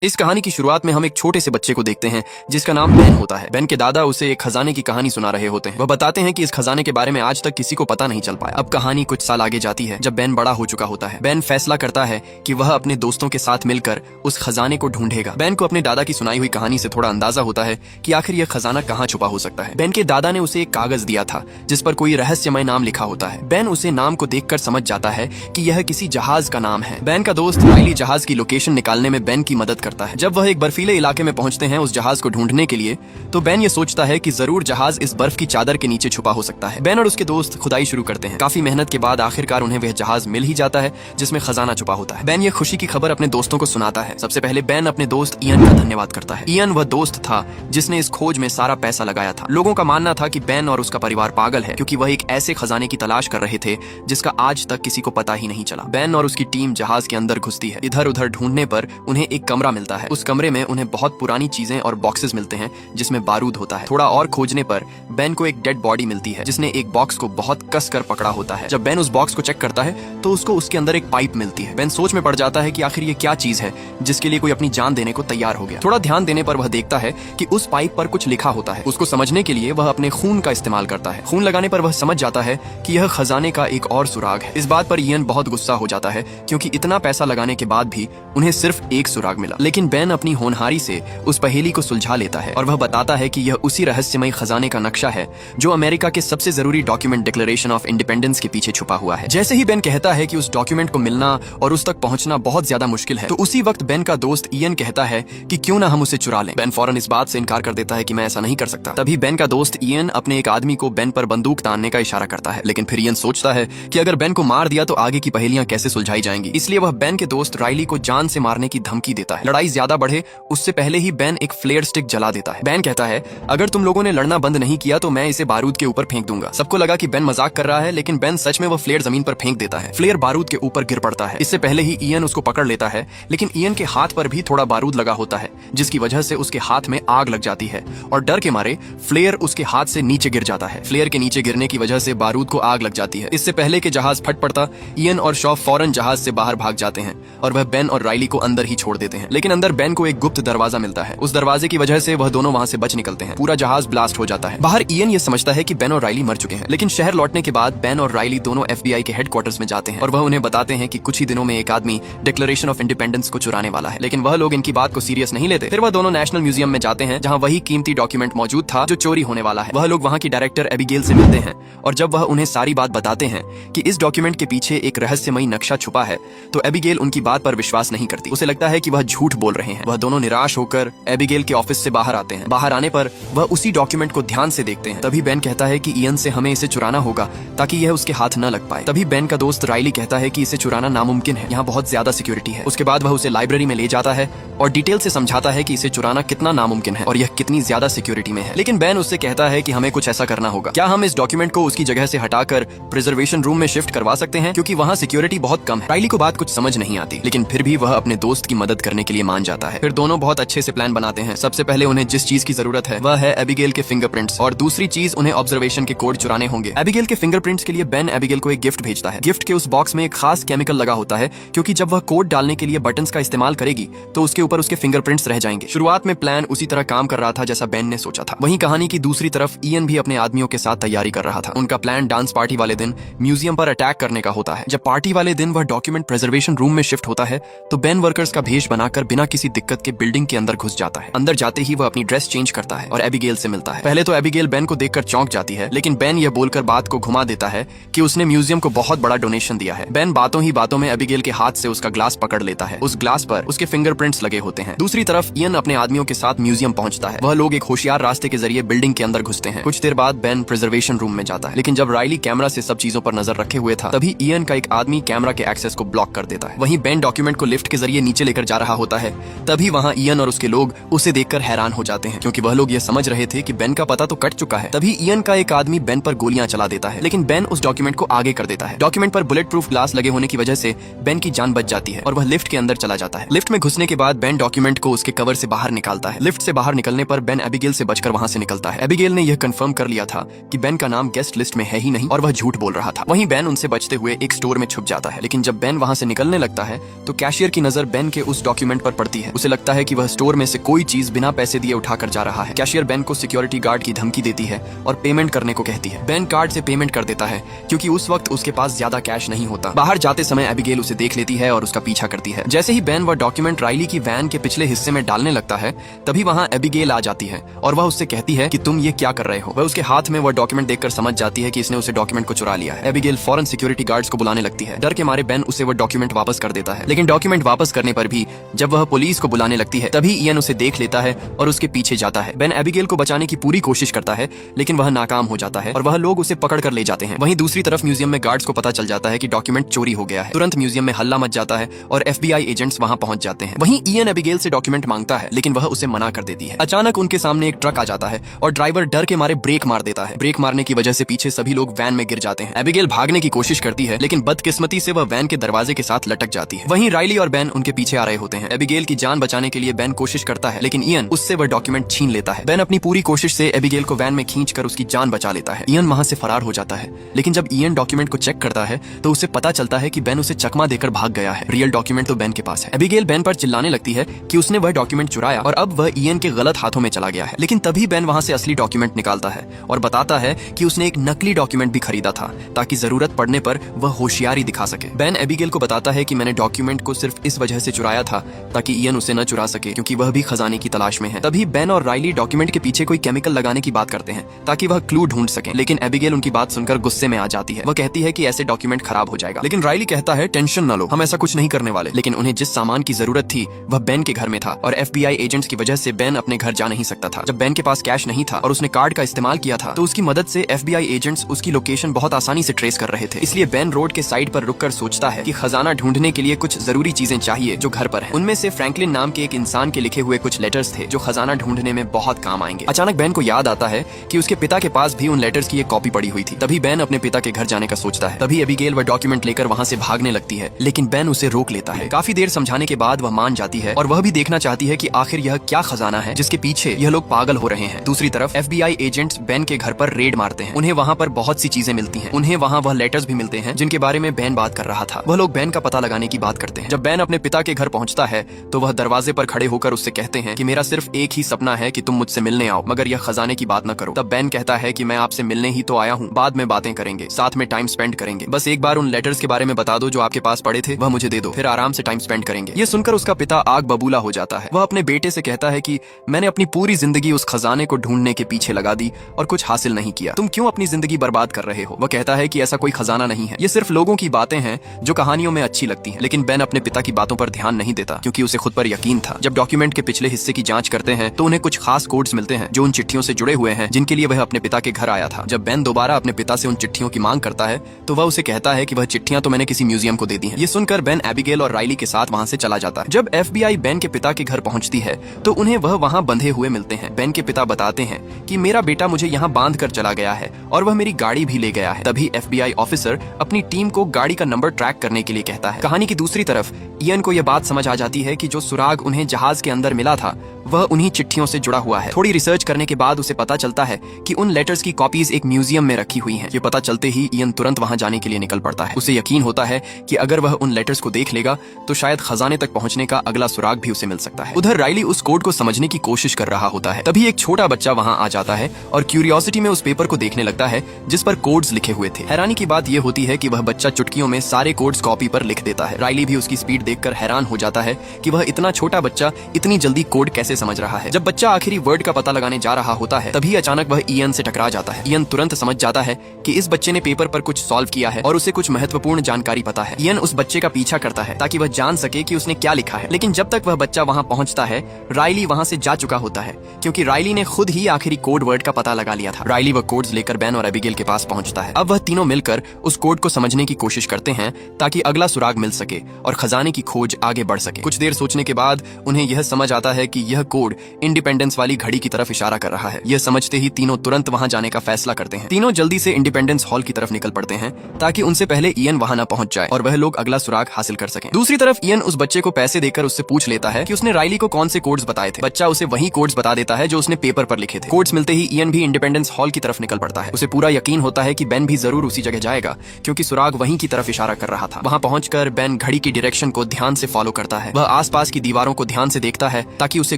इस कहानी की शुरुआत में हम एक छोटे से बच्चे को देखते हैं जिसका नाम बेन होता है। बेन के दादा उसे एक खजाने की कहानी सुना रहे होते हैं। वह बताते हैं कि इस खजाने के बारे में आज तक किसी को पता नहीं चल पाया। अब कहानी कुछ साल आगे जाती है जब बेन बड़ा हो चुका होता है। बेन फैसला करता है कि वह अपने दोस्तों के साथ मिलकर उस खजाने को ढूंढेगा। बेन को अपने दादा की सुनाई हुई कहानी से थोड़ा अंदाजा होता है कि आखिर यह खजाना कहाँ छुपा हो सकता है। बेन के दादा ने उसे एक कागज दिया था जिस पर कोई रहस्यमय नाम लिखा होता है। बेन उसे नाम को देखकर समझ जाता है कि यह किसी जहाज का नाम है। बेन का दोस्त राइली जहाज की लोकेशन निकालने में बेन की मदद करता है। जब वह एक बर्फीले इलाके में पहुंचते हैं उस जहाज को ढूंढने के लिए, तो बेन ये सोचता है कि जरूर जहाज इस बर्फ की चादर के नीचे छुपा हो सकता है। बेन और उसके दोस्त खुदाई शुरू करते हैं। काफी मेहनत के बाद आखिरकार उन्हें वह जहाज मिल ही जाता है जिसमें खजाना छुपा होता है। बेन ये खुशी की खबर अपने दोस्तों को सुनाता है। सबसे पहले बेन अपने दोस्त इयन का धन्यवाद करता है। इयन वह दोस्त था जिसने इस खोज में सारा पैसा लगाया था। लोगों का मानना था कि बेन और उसका परिवार पागल है क्योंकि वह एक ऐसे खजाने की तलाश कर रहे थे जिसका आज तक किसी को पता ही नहीं चला। बेन और उसकी टीम जहाज के अंदर घुसती है। इधर उधर ढूंढने पर उन्हें एक कमरा मिलता है। उस कमरे में उन्हें बहुत पुरानी चीजें और बॉक्सेस मिलते हैं जिसमें बारूद होता है। थोड़ा और खोजने पर बेन को एक डेड बॉडी मिलती है जिसने एक बॉक्स को बहुत कस कर पकड़ा होता है। जब बेन उस बॉक्स को चेक करता है तो उसको उसके अंदर एक पाइप मिलती है। बेन सोच में पड़ जाता है कि आखिर ये क्या चीज है जिसके लिए कोई अपनी जान देने को तैयार हो गया। थोड़ा ध्यान देने पर वह देखता है कि उस पाइप पर कुछ लिखा होता है। उसको समझने के लिए वह अपने खून का इस्तेमाल करता है। खून लगाने पर वह समझ जाता है कि यह खजाने का एक और सुराग है। इस बात पर इयन बहुत गुस्सा हो जाता है क्योंकि इतना पैसा लगाने के बाद भी उन्हें सिर्फ एक सुराग मिला। लेकिन बेन अपनी होनहारी से उस पहेली को सुलझा लेता है और वह बताता है कि यह उसी रहस्यमय खजाने का नक्शा है जो अमेरिका के सबसे जरूरी डॉक्यूमेंट डिक्लेरेशन ऑफ इंडिपेंडेंस के पीछे छुपा हुआ है। जैसे ही बेन कहता है कि उस डॉक्यूमेंट को मिलना और उस तक पहुंचना बहुत ज्यादा मुश्किल है, तो उसी वक्त बेन का दोस्त इयन कहता है कि क्यों ना हम उसे चुरा लें। बेन फौरन इस बात से इनकार कर देता है कि मैं ऐसा नहीं कर सकता। तभी बेन का दोस्त इयन अपने एक आदमी को बेन पर बंदूक तानने का इशारा करता है। लेकिन फिर इयन सोचता है कि अगर बेन को मार दिया तो आगे की पहेलियां कैसे सुलझाई जाएंगी। इसलिए वह बेन के दोस्त राइली को जान से मारने की धमकी देता है। लड़ाई ज्यादा बढ़े उससे पहले ही बेन एक फ्लेयर स्टिक जला देता है। बेन कहता है अगर तुम लोगों ने लड़ना बंद नहीं किया तो मैं इसे बारूद के ऊपर फेंक दूंगा। सबको लगा कि बेन मजाक कर रहा है, लेकिन बेन सच में वह फ्लेयर जमीन पर फेंक देता है। फ्लेयर बारूद के ऊपर गिर पड़ता है। इससे पहले ही इयन उसको पकड़ लेता है, लेकिन इयन के हाथ पर भी थोड़ा बारूद लगा होता है जिसकी वजह से उसके हाथ में आग लग जाती है और डर के मारे फ्लेयर उसके हाथ से नीचे गिर जाता है। फ्लेयर के नीचे गिरने की वजह से बारूद को आग लग जाती है। इससे पहले कि जहाज फट पड़ता, इयन और शॉ फौरन जहाज से बाहर भाग जाते हैं और वह बेन और राइली को अंदर ही छोड़ देते हैं। लेकिन अंदर बेन को एक गुप्त दरवाजा मिलता है। उस दरवाजे की वजह से वह दोनों वहां से बच निकलते हैं। पूरा जहाज ब्लास्ट हो जाता है। बाहर इयन ये समझता है कि बेन और राइली मर चुके हैं, लेकिन शहर लौटने के बाद बेन और राइली दोनों FBI के हेडक्वार्टर्स में जाते हैं और वह उन्हें बताते हैं कि कुछ ही दिनों में एक आदमी डिक्लेरेशन ऑफ इंडिपेंडेंस को चुराने वाला है। लेकिन वह लोग इनकी बात को सीरियस नहीं लेते। फिर वह दोनों नेशनल म्यूजियम में जाते हैं जहां वही कीमती डॉक्यूमेंट मौजूद था जो चोरी होने वाला है। वह लोग वहां की डायरेक्टर एबिगेल से मिलते हैं और जब वह उन्हें सारी बात बताते हैं कि इस डॉक्यूमेंट के पीछे एक रहस्यमयी नक्शा छुपा है, तो एबिगेल उनकी बात पर विश्वास नहीं करती। उसे लगता है कि वह झूठ बोल रहे हैं। वह दोनों निराश होकर एबिगेल के ऑफिस से बाहर आते हैं। बाहर आने पर वह उसी डॉक्यूमेंट को ध्यान से देखते हैं। तभी बेन कहता है कि इयन से हमें इसे चुराना होगा ताकि यह उसके हाथ न लग पाए। तभी बेन का दोस्त राइली कहता है कि इसे चुराना नामुमकिन है, यहाँ बहुत ज्यादा सिक्योरिटी है। उसके बाद वह उसे लाइब्रेरी में ले जाता है और डिटेल से समझाता है कि इसे चुराना कितना नामुमकिन है और यह कितनी ज्यादा सिक्योरिटी में है। लेकिन बेन उससे कहता है कि हमें कुछ ऐसा करना होगा। क्या हम इस डॉक्यूमेंट को उसकी जगह से हटाकर प्रिजर्वेशन रूम में शिफ्ट करवा सकते हैं, क्योंकि वहाँ सिक्योरिटी बहुत कम है। राइली को बात कुछ समझ नहीं आती, लेकिन फिर भी वह अपने दोस्त की मदद करने के लिए मान जाता है। फिर दोनों बहुत अच्छे से प्लान बनाते हैं। सबसे पहले उन्हें जिस चीज की जरूरत है वह है एबिगेल के फिंगरप्रिंट्स और दूसरी चीज उन्हें ऑब्जर्वेशन के कोड चुराने होंगे। एबिगेल के फिंगरप्रिंट्स के लिए बेन एबिगेल को एक गिफ्ट भेजता है। गिफ्ट के उस बॉक्स में एक खास केमिकल लगा होता है क्योंकि जब वह कोड डालने के लिए बटन्स का इस्तेमाल करेगी तो उसके ऊपर उसके फिंगरप्रिंट्स रह जाएंगे। शुरुआत में प्लान उसी तरह काम कर रहा था जैसा बेन ने सोचा था। वहीं कहानी की दूसरी तरफ इयन भी अपने आदमियों के साथ तैयारी कर रहा था। उनका प्लान डांस पार्टी वाले दिन म्यूजियम पर अटैक करने का होता है। जब पार्टी वाले दिन वह डॉक्यूमेंट प्रिजर्वेशन रूम में शिफ्ट होता है तो बेन वर्कर्स का भेष बनाकर बिना किसी दिक्कत के बिल्डिंग के अंदर घुस जाता है। अंदर जाते ही वह अपनी ड्रेस चेंज करता है और एबिगेल से मिलता है। पहले तो एबिगेल बेन को देखकर चौंक जाती है, लेकिन बेन यह बोलकर बात को घुमा देता है कि उसने म्यूजियम को बहुत बड़ा डोनेशन दिया है। बेन बातों ही बातों में एबिगेल के हाथ से उसका ग्लास पकड़ लेता है। उस ग्लास पर उसके फिंगरप्रिंट्स लगे होते हैं। दूसरी तरफ इयन अपने आदमियों के साथ म्यूजियम पहुंचता है। वह लोग एक होशियार रास्ते के जरिए बिल्डिंग के अंदर घुसते हैं। कुछ देर बाद बेन प्रिजर्वेशन रूम में जाता है, लेकिन जब राइली कैमरा से सब चीजों पर नजर रखे हुए था तभी इयन का एक आदमी कैमरा के एक्सेस को ब्लॉक कर देता है। वहीं बेन डॉक्यूमेंट को लिफ्ट के जरिए नीचे लेकर जा रहा होता है। तभी वहां इयन और उसके लोग उसे देखकर हैरान हो जाते हैं क्योंकि वह लोग ये समझ रहे थे कि बेन का पता तो कट चुका है। तभी इयन का एक आदमी बेन पर गोलियां चला देता है, लेकिन बेन उस डॉक्यूमेंट को आगे कर देता है। डॉक्यूमेंट पर बुलेट प्रूफ ग्लास लगे होने की वजह से बेन की जान बच जाती है और वह लिफ्ट के अंदर चला जाता है। लिफ्ट में घुसने के बाद बेन डॉक्यूमेंट को उसके कवर से बाहर निकालता है। लिफ्ट से बाहर निकलने पर बेन एबिगेल से बचकर वहां से निकलता है। एबिगेल ने यह कंफर्म कर लिया था कि बेन का नाम गेस्ट लिस्ट में है ही नहीं और वह झूठ बोल रहा था। वहीं बेन उनसे बचते हुए एक स्टोर में छुप जाता है। लेकिन जब बेन वहां से निकलने लगता है तो कैशियर की नजर बेन के उस डॉक्यूमेंट पर पड़ती है। उसे लगता है कि वह स्टोर में से कोई चीज बिना पैसे दिए उठाकर जा रहा है। कैशियर बेन को सिक्योरिटी गार्ड की धमकी देती है और पेमेंट करने को कहती है। बेन कार्ड से पेमेंट कर देता है क्योंकि उस वक्त उसके पास ज्यादा कैश नहीं होता। बाहर जाते समय एबिगेल उसे देख लेती है और उसका पीछा करती है। जैसे ही बेन वह डॉक्यूमेंट राइली की वैन के पिछले हिस्से में डालने लगता है तभी वहां एबिगेल आ जाती है और वह उससे कहती है कि तुम ये क्या कर रहे हो। वह उसके हाथ में वह डॉक्यूमेंट देखकर समझ जाती है कि इसने उसे डॉक्यूमेंट को चुरा लिया है। एबिगेल फौरन सिक्योरिटी गार्ड्स को बुलाने लगती है। डर के मारे बेन उसे वह डॉक्यूमेंट वापस कर देता है। लेकिन डॉक्यूमेंट वापस करने पर भी जब वह पुलिस को बुलाने लगती है तभी इयन उसे देख लेता है और उसके पीछे जाता है। बेन एबिगेल को बचाने की पूरी कोशिश करता है लेकिन वह नाकाम हो जाता है और वह लोग उसे पकड़ कर ले जाते हैं। वहीं दूसरी तरफ म्यूजियम में गार्ड्स को पता चल जाता है कि डॉक्यूमेंट चोरी हो गया है। तुरंत म्यूजियम में हल्ला मच जाता है और FBI एजेंट्स वहां पहुंच जाते हैं। वहीं इयन एबिगेल से डॉक्यूमेंट मांगता है लेकिन वह उसे मना कर देती है। अचानक उनके सामने एक ट्रक आ जाता है और ड्राइवर डर के मारे ब्रेक मार देता है। ब्रेक मारने की वजह से पीछे सभी लोग वैन में गिर जाते हैं। एबिगेल भागने की कोशिश करती है लेकिन बदकिस्मती से वह वैन के दरवाजे के साथ लटक जाती है। वहीं राइली और बेन उनके पीछे आ रहे होते हैं। एबिगेल की जान बचाने के लिए बेन कोशिश करता है लेकिन इयन उससे वह डॉक्यूमेंट छीन लेता है। बेन अपनी पूरी कोशिश से एबिगेल को वैन में खींचकर उसकी जान बचा लेता है। इयन वहां से फरार हो जाता है लेकिन जब इयन डॉक्यूमेंट को चेक करता है तो उसे पता चलता है कि बेन उसे चकमा देकर भाग गया है। रियल डॉक्यूमेंट तो बेन के पास है। एबिगेल बेन पर चिल्लाने लगती है कि उसने वह डॉक्यूमेंट चुराया और अब वह इयन के गलत हाथों में चला गया है। लेकिन तभी बेन वहां से असली डॉक्यूमेंट निकालता है और बताता है कि उसने एक नकली डॉक्यूमेंट भी खरीदा था ताकि जरूरत पड़ने पर वह होशियारी दिखा सके। बेन एबिगेल को बताता है कि मैंने डॉक्यूमेंट को सिर्फ इस वजह से चुराया था ताकि इयन उसे न चुरा सके क्योंकि वह भी खजाने की तलाश में है। तभी बेन और राइली डॉक्यूमेंट के पीछे कोई केमिकल लगाने की बात करते हैं ताकि वह क्लू ढूंढ सके। लेकिन एबिगेल उनकी बात सुनकर गुस्से में आ जाती है। वह कहती है कि ऐसे डॉक्यूमेंट खराब हो जाएगा। लेकिन राइली कहता है टेंशन न लो, हम ऐसा कुछ नहीं करने वाले। लेकिन उन्हें जिस सामान की जरूरत थी वह बेन के घर में था और FBI एजेंट्स की वजह से बेन अपने घर जा नहीं सकता था। जब बेन के पास कैश नहीं था और उसने कार्ड का इस्तेमाल किया था तो उसकी मदद से FBI एजेंट्स उसकी लोकेशन बहुत आसानी से ट्रेस कर रहे थे। इसलिए बेन रोड के साइड पर रुककर सोचता है कि खजाना ढूंढने के लिए कुछ जरूरी चीजें चाहिए जो घर पर हैं। उनमें से फ्रैंकलिन नाम के एक इंसान के लिखे हुए कुछ लेटर्स थे जो खजाना ढूंढने में बहुत काम आएंगे। अचानक बेन को याद आता है कि उसके पिता के पास भी उन लेटर्स की एक कॉपी पड़ी हुई थी। तभी बेन अपने पिता के घर जाने का सोचता है। तभी एबिगेल वह डॉक्यूमेंट लेकर वहां से भागने लगती है लेकिन बेन उसे रोक लेता है। काफी देर समझाने के बाद वह मान जाती है और वह भी देखना चाहती है कि आखिर यह क्या खजाना है जिसके पीछे यह लोग पागल हो रहे हैं। दूसरी तरफ FBI एजेंट्स बेन के घर पर रेड मारते हैं। उन्हें वहां पर बहुत सी चीजें मिलती हैं। उन्हें वहां वह लेटर्स भी मिलते हैं जिनके बारे में बेन बात कर रहा था। वह लोग बेन का पता लगाने की बात करते हैं। जब बेन अपने पिता के घर पहुंचता है तो वह दरवाजे पर खड़े होकर उससे कहते हैं कि मेरा सिर्फ एक ही सपना है कि तुम मुझसे मिलने आओ मगर यह खजाने की बात न करो। तब बेन कहता है कि मैं आपसे मिलने ही तो आया हूँ, बाद में बातें करेंगे, साथ में टाइम स्पेंड करेंगे। बस एक बार उन लेटर्स के बारे में बता दो जो आपके पास पड़े थे, वह मुझे दे दो, फिर आराम से टाइम स्पेंड करेंगे। ये सुनकर उसका पिता आग बबूला हो जाता है। वह अपने बेटे से कहता है कि मैंने अपनी पूरी जिंदगी उस खजाने को ढूंढने के पीछे लगा दी और कुछ हासिल नहीं किया। तुम क्यों अपनी जिंदगी बर्बाद कर रहे हो? वह कहता है कि ऐसा कोई खजाना नहीं है, ये सिर्फ लोगों की बातें हैं जो कहानियों में अच्छी लगती हैं। लेकिन बेन अपने पिता की बातों पर ध्यान नहीं देता क्योंकि उसे खुद पर यकीन था। जब डॉक्यूमेंट के पिछले हिस्से की जांच करते हैं तो उन्हें कुछ खास कोड्स मिलते हैं जो उन चिट्ठियों से जुड़े हुए हैं जिनके लिए वह अपने पिता के घर आया था। जब बेन दोबारा अपने पिता से उन चिट्ठियों की मांग करता है तो वह उसे कहता है कि वह चिट्ठियां तो मैंने किसी म्यूजियम को दे दी हैं। ये सुनकर बेन एबिगेल और राइली के साथ वहां से चला जाता है। जब FBI बेन के पिता के घर पहुंचती है तो उन्हें वह वहां बंधे हुए मिलते हैं। बेन के पिता बताते हैं कि मेरा बेटा मुझे यहाँ बांध कर चला गया है और वह मेरी गाड़ी भी ले गया है। तभी FBI ऑफिसर अपनी टीम को गाड़ी का नंबर ट्रैक करने के लिए कहता है। कहानी की दूसरी तरफ इयन को यह बात समझ आ जाती है कि जो सुराग उन्हें जहाज के अंदर मिला था वह उन्हीं चिट्ठियों से जुड़ा हुआ है। थोड़ी रिसर्च करने के बाद उसे पता चलता है कि उन लेटर्स की कॉपीज एक म्यूजियम में रखी हुई हैं। ये पता चलते ही इयन तुरंत वहां जाने के लिए निकल पड़ता है। उसे यकीन होता है कि अगर वह उन लेटर्स को देख लेगा तो शायद खजाने तक पहुंचने का अगला सुराग भी उसे मिल सकता है। उधर राइली उस कोड को समझने की कोशिश कर रहा होता है। तभी एक छोटा बच्चा वहां आ जाता है और क्यूरियोसिटी में उस पेपर को देखने लगता है जिस पर कोड्स लिखे हुए थे। हैरानी की बात यह होती है कि वह बच्चा चुटकियों में सारे कोड्स कॉपी पर लिख देता है। राइली भी उसकी स्पीड देखकर हैरान हो जाता है कि वह इतना छोटा बच्चा इतनी जल्दी कोड कैसे समझ रहा है। जब बच्चा आखिरी वर्ड का पता लगाने जा रहा होता है तभी अचानक वह इयन से टकरा जाता है। इयन तुरंत समझ जाता है कि इस बच्चे ने पेपर पर कुछ सॉल्व किया है और उसे कुछ महत्वपूर्ण जानकारी पता है। इयन उस बच्चे का पीछा करता है ताकि वह जान सके कि उसने क्या लिखा है। लेकिन जब तक वह बच्चा वहां पहुंचता है राइली वहां से जा चुका होता है क्योंकि राइली ने खुद ही आखिरी कोड वर्ड का पता लगा लिया था। राइली वह कोड्स लेकर बेन और एबिगेल के पास पहुंचता है। अब वह तीनों मिलकर उस कोड को समझने की कोशिश करते हैं ताकि अगला सुराग मिल सके और खजाने की खोज आगे बढ़ सके। कुछ देर सोचने के बाद उन्हें यह समझ आता है कि यह कोड इंडिपेंडेंस वाली घड़ी की तरफ इशारा कर रहा है। यह समझते ही तीनों तुरंत वहां जाने का फैसला करते हैं। तीनों जल्दी से इंडिपेंडेंस हॉल की तरफ निकल पड़ते हैं ताकि उनसे पहले इयन वहां न पहुंच जाए और वह लोग अगला सुराग हासिल कर सकें। दूसरी तरफ इयन उस बच्चे को पैसे देकर उससे पूछ लेता है कि उसने राइली को कौन से कोड्स बताए थे। बच्चा उसे वही कोड्स बता देता है जो उसने पेपर पर लिखे थे। कोड्स मिलते ही इयन भी इंडिपेंडेंस हॉल की तरफ निकल पड़ता है। उसे पूरा यकीन होता है कि बेन भी जरूर उसी जगह जाएगा क्योंकि सुराग वहीं की तरफ इशारा कर रहा था। वहां पहुंचकर बेन घड़ी की डायरेक्शन को ध्यान से फॉलो करता है। वह आसपास की दीवारों को ध्यान से देखता है ताकि उसे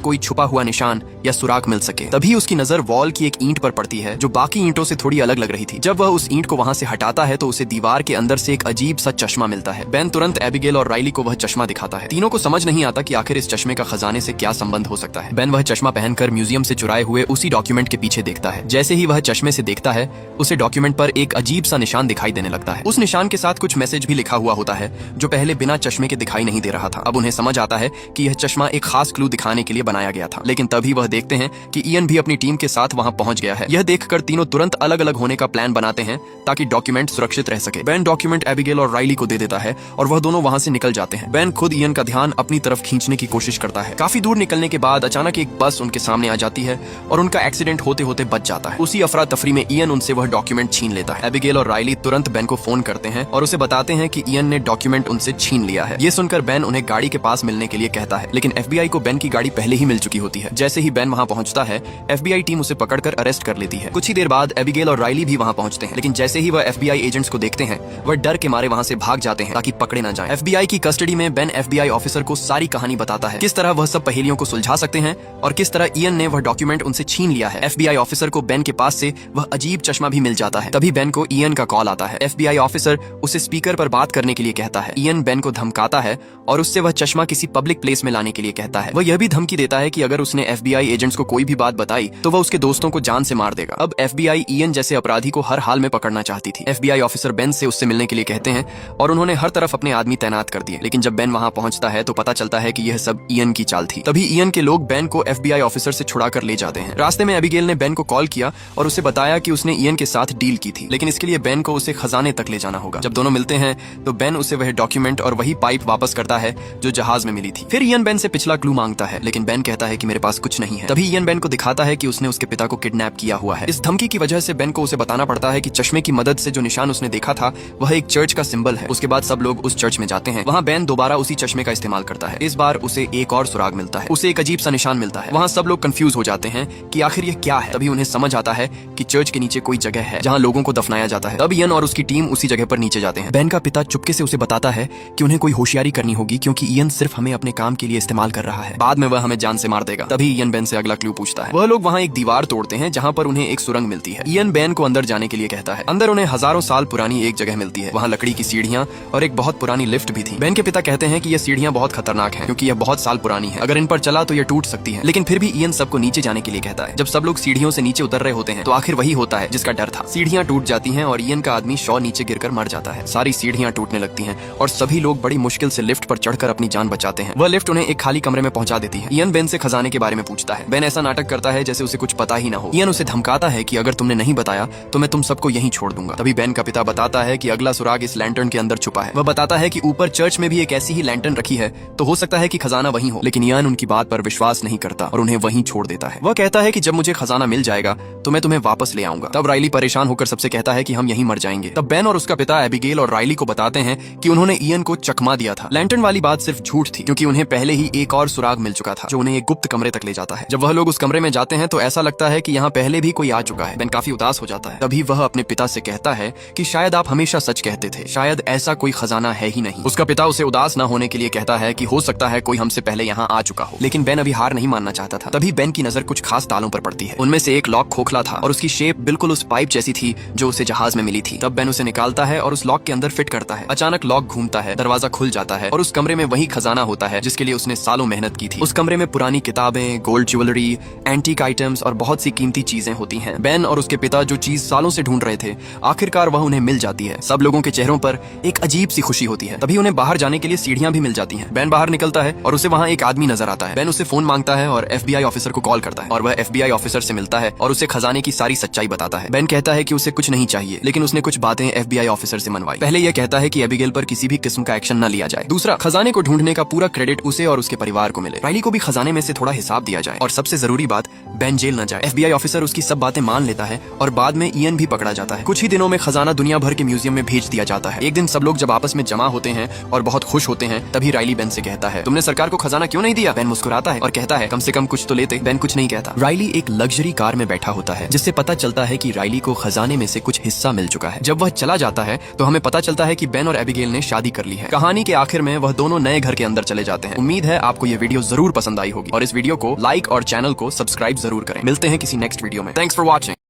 कोई छुपा हुआ निशान या सुराग मिल सके। तभी उसकी नजर वॉल की एक ईंट पर पड़ती है जो बाकी ईंटों से थोड़ी अलग लग रही थी। जब वह उस ईंट को वहां से हटाता है तो उसे दीवार के अंदर से एक अजीब सा चश्मा मिलता है। बेन तुरंत एबिगेल और राइली को वह चश्मा दिखाता है। तीनों को समझ नहीं आता कि आखिर इस चश्मे का खजाने से क्या संबंध हो सकता है। बेन वह चश्मा पहनकर म्यूजियम से चुराए हुए उसी डॉक्यूमेंट के पीछे देखता है। जैसे ही वह चश्मे से देखता है उसे डॉक्यूमेंट पर एक अजीब सा निशान दिखाई देने लगता है। उस निशान के साथ कुछ मैसेज भी लिखा हुआ होता है जो पहले बिना चश्मे के दिखाई नहीं दे रहा था। अब उन्हें समझ आता है कि यह चश्मा एक खास क्लू दिखाने के लिए बनाया गया था। लेकिन तभी वह देखते हैं कि इयन भी अपनी टीम के साथ वहां पहुंच गया है। यह देखकर तीनों तुरंत अलग अलग होने का प्लान बनाते हैं ताकि डॉक्यूमेंट सुरक्षित रह सके। बेन डॉक्यूमेंट एबिगेल और राइली को दे देता है और वह दोनों वहां से निकल जाते हैं। बेन खुद इयन का ध्यान अपनी तरफ खींचने की कोशिश करता है। काफी दूर निकलने के बाद अचानक एक बस उनके सामने आ जाती है और उनका एक्सीडेंट होते होते बच जाता है। उसी अफरा तफरी में इयन उनसे वह डॉक्यूमेंट छीन लेता है। एबिगेल और राइली तुरंत बेन को फोन करते हैं और उसे बताते हैं कि इयन ने डॉक्यूमेंट उनसे छीन लिया है। ये सुनकर बेन उन्हें गाड़ी के पास मिलने के लिए कहता है, लेकिन एफबीआई को बेन की गाड़ी पहले ही मिल चुकी होती है। जैसे ही बेन वहां पहुंचता है एफबीआई टीम उसे पकड़कर अरेस्ट कर लेती है। कुछ ही देर बाद एबिगेल और राइली भी वहां पहुंचते हैं, लेकिन जैसे ही वह एफबीआई एजेंट्स को देखते हैं वह डर के मारे वहां से भाग जाते हैं ताकि पकड़े न जाएं। एफबीआई की कस्टडी में बेन एफबीआई ऑफिसर को सारी कहानी बताता है, किस तरह वह सब पहेलियों को सुलझा सकते हैं और किस तरह इयन ने वह डॉक्यूमेंट उनसे छीन लिया है। एफबीआई ऑफिसर को बेन के पास से वह अजीब चश्मा भी मिल जाता है। तभी बेन को इयन का कॉल आता है। एफबीआई ऑफिसर उसे स्पीकर पर बात करने के लिए कहता है। इयन बेन को धमकाता है और उससे वह चश्मा किसी पब्लिक प्लेस में लाने के लिए कहता है। वह यह भी धमकी देता है कि अगर उसने एफबीआई एजेंट्स को कोई भी बात बताई तो वह उसके दोस्तों को जान से मार देगा। अब एफबीआई इयन जैसे अपराधी को हर हाल में पकड़ना चाहती थी। एफबीआई ऑफिसर बेन से उससे मिलने के लिए कहते हैं और उन्होंने हर तरफ अपने आदमी तैनात कर दिए। लेकिन जब बेन वहां पहुंचता है तो पता चलता है कि यह सब इयन की चाल थी। तभी इयन के लोग बेन को एफबीआई ऑफिसर से छुड़ा कर ले जाते हैं। रास्ते में एबिगेल ने बेन को कॉल किया और उसे बताया कि उसने इयन के साथ डील की थी, लेकिन इसके लिए बेन को उसे खजाने तक ले जाना होगा। जब दोनों मिलते हैं तो बेन उसे वह डॉक्यूमेंट और वही पाइप वापस करता है जो जहाज में मिली थी। फिर इयन बेन से पिछला क्लू मांगता है, लेकिन बेन कहता है कि मेरे पास कुछ नहीं है। तभी इयन बेन को दिखाता है कि उसने उसके पिता को किडनैप किया हुआ है। इस धमकी की वजह से बेन को उसे बताना पड़ता है कि चश्मे की मदद से जो निशान उसने देखा था वह एक चर्च का सिंबल है। उसके बाद सब लोग उस चर्च में जाते हैं। वहां बेन दोबारा उसी चश्मे का इस्तेमाल करता है। इस बार उसे एक और सुराग मिलता है। उसे एक अजीब सा निशान मिलता है। वहां सब लोग कंफ्यूज हो जाते हैं कि आखिर यह क्या है। तभी उन्हें समझ आता है कि चर्च के नीचे कोई जगह है जहां लोगों को दफनाया जाता है। तब इयन और उसकी टीम उसी जगह पर नीचे जाते हैं। बेन का पिता चुपके से उसे बताता है कि उन्हें कोई होशियारी करनी होगी क्योंकि इयन सिर्फ हमें अपने काम के लिए इस्तेमाल कर रहा है, बाद में वह हमें जान से मार देगा। तभी इयन बेन से अगला क्लू पूछता है। वह लोग वहां एक दीवार तोड़ते हैं जहां पर उन्हें एक सुरंग मिलती है। इयन बेन को अंदर जाने के लिए कहता है। अंदर उन्हें हजारों साल पुरानी एक जगह मिलती है। वहां लकड़ी की सीढ़ियां और एक बहुत पुरानी लिफ्ट भी थी। बेन के पिता कहते हैं कि यह सीढ़ियां बहुत खतरनाक हैं क्योंकि यह बहुत साल पुरानी है। अगर इन पर चला तो यह टूट सकती है। लेकिन फिर भी इयन सबको नीचे जाने के लिए कहता है। जब सब लोग सीढ़ियों से नीचे उतर रहे होते हैं तो आखिर वही होता है जिसका डर था। सीढ़ियां टूट जाती हैं और इयन का आदमी शॉ नीचे गिरकर मर जाता है। सारी सीढ़ियां टूटने लगती हैं और सभी लोग बड़ी मुश्किल से लिफ्ट पर चढ़कर अपनी जान बचाते हैं। वह लिफ्ट उन्हें एक खाली कमरे में पहुंचा देती है। इयन बेन से खजाने के बारे में पूछता है। बेन ऐसा नाटक करता है जैसे उसे कुछ पता ही ना हो। इयन उसे धमकाता है कि अगर तुमने नहीं बताया तो मैं तुम सबको यहीं छोड़ दूंगा। तभी बेन का पिता बताता है कि अगला सुराग इस लैंटर्न के अंदर छुपा है। वह बताता है कि ऊपर चर्च में भी एक ऐसी ही लैंटर्न रखी है तो हो सकता है कि खजाना वहीं हो। लेकिन इयन उनकी बात पर विश्वास नहीं करता और उन्हें वहीं छोड़ देता है। वह कहता है कि जब मुझे खजाना मिल जाएगा तो मैं तुम्हें वापस ले आऊंगा। तब राइली परेशान होकर सबसे कहता है कि हम यहीं मर जाएंगे। तब बेन और उसका पिता एबिगेल और राइली को बताते हैं कि उन्होंने इयन को चकमा दिया था। लैंटर्न वाली बात सिर्फ झूठ थी क्योंकि उन्हें पहले ही एक और सुराग मिल चुका था जो उन्हें एक गुप्त कमरे तक ले जाता है। जब वह लोग उस कमरे में जाते हैं तो ऐसा लगता है कि यहाँ पहले भी कोई आ चुका है। बेन काफी उदास हो जाता है। तभी वह अपने पिता से कहता है कि शायद आप हमेशा सच कहते थे, शायद ऐसा कोई खजाना है ही नहीं। उसका पिता उसे उदास न होने के लिए कहता है कि हो सकता है कोई हमसे पहले यहाँ आ चुका हो। लेकिन बेन अभी हार नहीं मानना चाहता था। तभी बेन की नजर कुछ खास तालों पर पड़ती है। उनमें से एक लॉक खोखला था और उसकी शेप बिल्कुल उस पाइप जैसी थी जो उसे जहाज में मिली थी। तब बेन उसे निकालता है और उस लॉक के अंदर फिट करता है। अचानक लॉक घूमता है, दरवाजा खुल जाता है और उस कमरे में वही खजाना होता है जिसके लिए उसने सालों मेहनत की थी। उस कमरे में पुरानी किताबें, गोल्ड ज्वेलरी, एंटीक आइटम्स और बहुत सी कीमती चीजें होती हैं। बेन और उसके पिता जो चीज सालों से ढूंढ रहे थे आखिरकार वह उन्हें मिल जाती है। सब लोगों के चेहरों पर एक अजीब सी खुशी होती है। तभी उन्हें बाहर जाने के लिए सीढ़ियां भी मिल जाती हैं। बेन बाहर निकलता है और उसे वहां एक आदमी नजर आता है। बेन उसे फोन मांगता है और एफबीआई ऑफिसर को कॉल करता है और वह एफबीआई ऑफिसर से मिलता है और उसे खजाने की सारी सच्चाई बताता है। बेन कहता है कि उसे कुछ नहीं चाहिए, लेकिन उसने कुछ बातें एफबीआई ऑफिसर से मनवाई। पहले यह कहता है कि एबिगेल पर किसी भी किस्म का एक्शन न लिया जाए। दूसरा, खजाने को ढूंढने का पूरा क्रेडिट उसे और उसके परिवार को मिले। राइली को भी खजाने में से थोड़ा हिसाब दिया जाए। और सबसे जरूरी बात, बेन जेल न जाए। FBI ऑफिसर उसकी सब बातें मान लेता है और बाद में इयन भी पकड़ा जाता है। कुछ ही दिनों में खजाना दुनिया भर के म्यूजियम में भेज दिया जाता है। एक दिन सब लोग जब आपस में जमा होते हैं और बहुत खुश होते हैं, तभी राइली बेन से कहता है, तुमने सरकार को खजाना क्यों नहीं दिया? बेन मुस्कुराता है और कहता है, कम से कम कुछ तो लेते। बेन कुछ नहीं कहता। राइली एक लग्जरी कार में बैठा होता है, जिससे पता चलता है कि राइली को खजाने में से कुछ हिस्सा मिल चुका है। जब वह चला जाता है तो हमें पता चलता है कि बेन और एबिगेल ने शादी कर ली है। कहानी के आखिर में वह दोनों नए घर के अंदर चले जाते हैं। उम्मीद है आपको ये वीडियो जरूर पसंद आई होगी और इस वीडियो को लाइक और चैनल को सब्सक्राइब जरूर करें। मिलते हैं किसी नेक्स्ट वीडियो में। Thanks for watching.